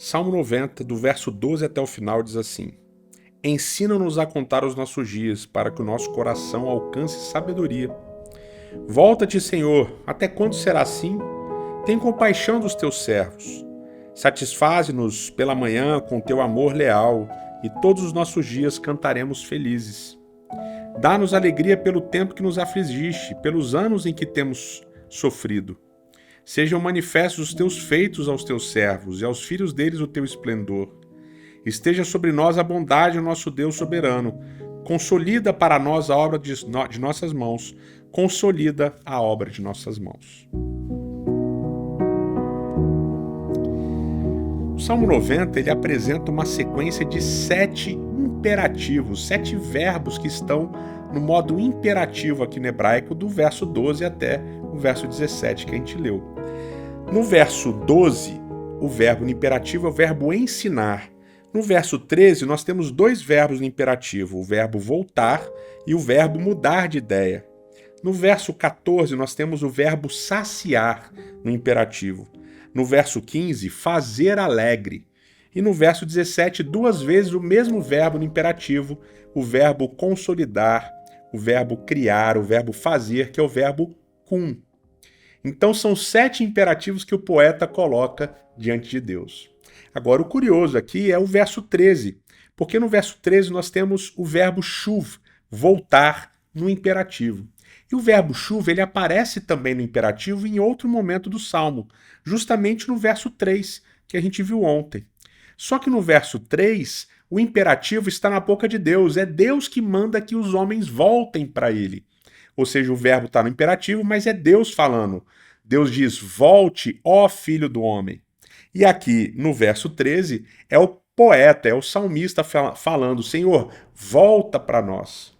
Salmo 90, do verso 12 até o final, diz assim: Ensina-nos a contar os nossos dias, para que o nosso coração alcance sabedoria. Volta-te, Senhor, até quando será assim? Tem compaixão dos teus servos. Satisfaze-nos pela manhã com teu amor leal, e todos os nossos dias cantaremos felizes. Dá-nos alegria pelo tempo que nos afligiste, pelos anos em que temos sofrido. Sejam manifestos os teus feitos aos teus servos, e aos filhos deles o teu esplendor. Esteja sobre nós a bondade, o nosso Deus soberano. Consolida para nós a obra de nossas mãos. Consolida a obra de nossas mãos. O Salmo 90 ele apresenta uma sequência de 7 imperativos, 7 verbos que estão no modo imperativo aqui no hebraico, do verso 12 até o verso 17 que a gente leu. No verso 12, o verbo no imperativo é o verbo ensinar. No verso 13, nós temos 2 verbos no imperativo, o verbo voltar e o verbo mudar de ideia. No verso 14, nós temos o verbo saciar no imperativo. No verso 15, fazer alegre. E no verso 17, 2 vezes o mesmo verbo no imperativo, o verbo consolidar, o verbo criar, o verbo fazer, que é o verbo cum. Então são 7 imperativos que o poeta coloca diante de Deus. Agora, o curioso aqui é o verso 13, porque no verso 13 nós temos o verbo shuv, voltar, no imperativo. E o verbo shuv ele aparece também no imperativo em outro momento do Salmo, justamente no verso 3, que a gente viu ontem. Só que no verso 3, o imperativo está na boca de Deus, é Deus que manda que os homens voltem para ele. Ou seja, o verbo está no imperativo, mas é Deus falando. Deus diz, volte, ó filho do homem. E aqui, no verso 13, é o poeta, é o salmista falando, Senhor, volta para nós.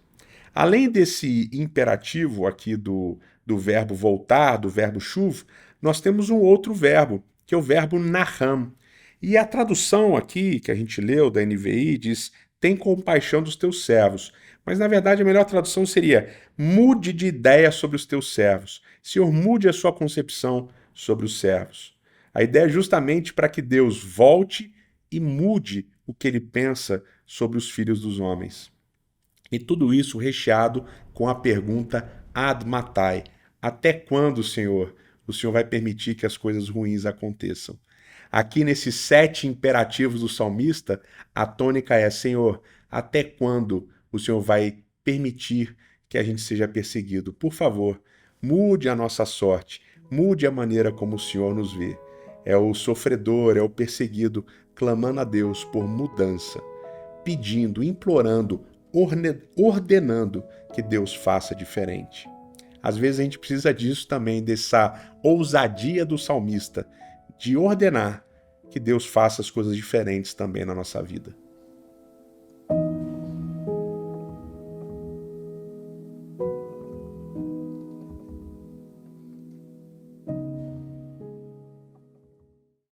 Além desse imperativo aqui do verbo voltar, do verbo shuv, nós temos um outro verbo, que é o verbo naham. E a tradução aqui, que a gente leu da NVI, diz, tem compaixão dos teus servos. Mas, na verdade, a melhor tradução seria, mude de ideia sobre os teus servos. Senhor, mude a sua concepção sobre os servos. A ideia é justamente para que Deus volte e mude o que ele pensa sobre os filhos dos homens. E tudo isso recheado com a pergunta ad matai. Até quando, Senhor, o Senhor vai permitir que as coisas ruins aconteçam? Aqui nesses 7 imperativos do salmista, a tônica é, Senhor, até quando o Senhor vai permitir que a gente seja perseguido? Por favor, mude a nossa sorte, mude a maneira como o Senhor nos vê. É o sofredor, é o perseguido, clamando a Deus por mudança, pedindo, implorando, ordenando que Deus faça diferente. Às vezes a gente precisa disso também, dessa ousadia do salmista, de ordenar que Deus faça as coisas diferentes também na nossa vida.